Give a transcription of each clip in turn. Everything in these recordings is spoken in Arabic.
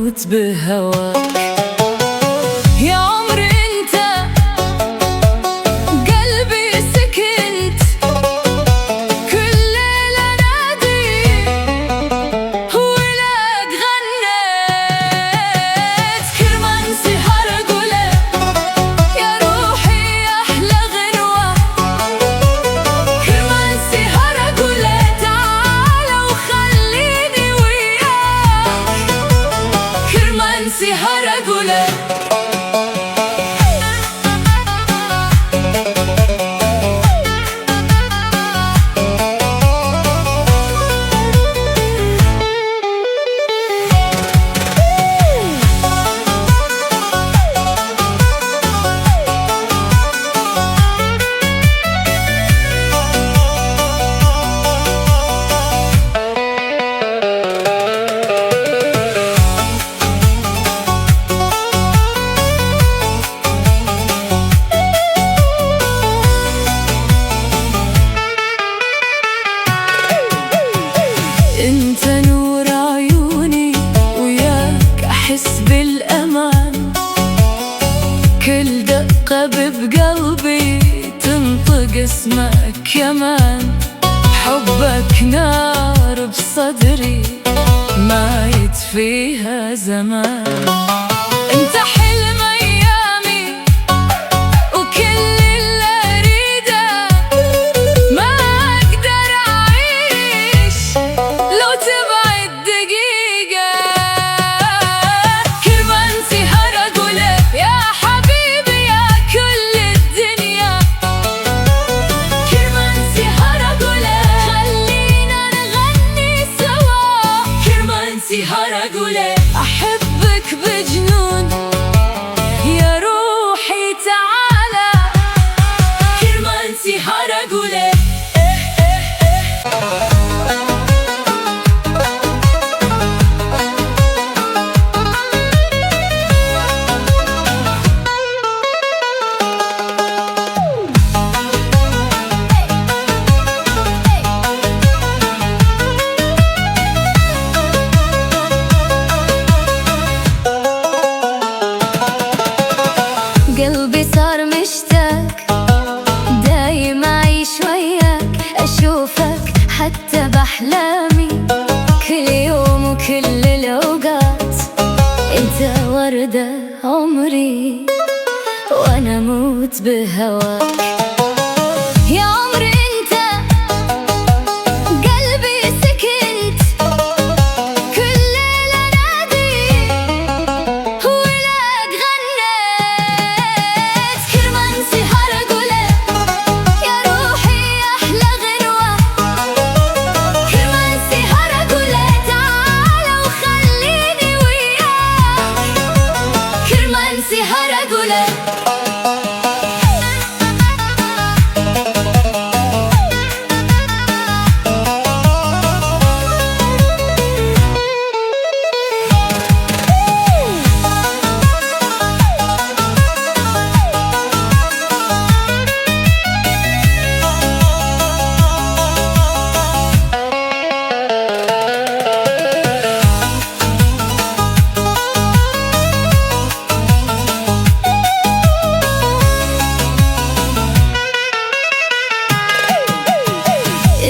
أموت بهواك يا عمري انت قلبي سكنت كل ليلة نادي ولاد غنيت كرمال سهر قولك يا روحي أحلى غنوة كرمال سهر قولك تعال وخليني وياك كرمال سهر قولك انت نور عيوني وياك احس بالامان كل دقة بقلبي تنطق اسمك كمان حبك نار بصدري ما يطفيها زمان انت حلم ايامي وكل اللي اريده ما اقدر اعيش لو تبعد دقيقة كرمال سهر أقولك يا حبيبي يا كل الدنيا كرمال سهر أقولك خلينا نغني سوا كرمال سهر أقولك أحبك بجنون يا روحي تعالى كرمال سهر أقولك قلبي صار مشتاق دايم أعيش وياك أشوفك حتى بأحلامي كل يوم وكل الأوقات أنت وردة عمري وأنا أموت بهواك يا عمري أنت قلبي سكنت كل ليلة نادي ولاد غنيت كرمال سهر أقولك يا روحي أحلى غنوة كرمال سهر أقولك تعال وخليني وياك كرمال سهر أقولك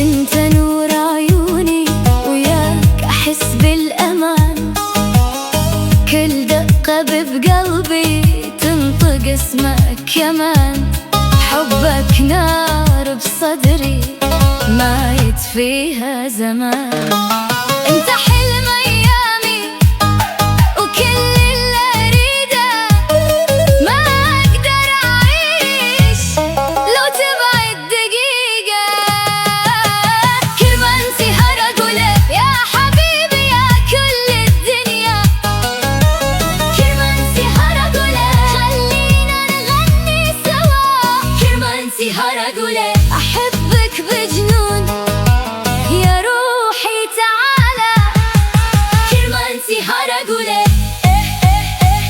انت نور عيوني وياك احس بالامان كل دقة بقلبي تنطق اسمك كمان حبك نار بصدري ما يطفيها زمان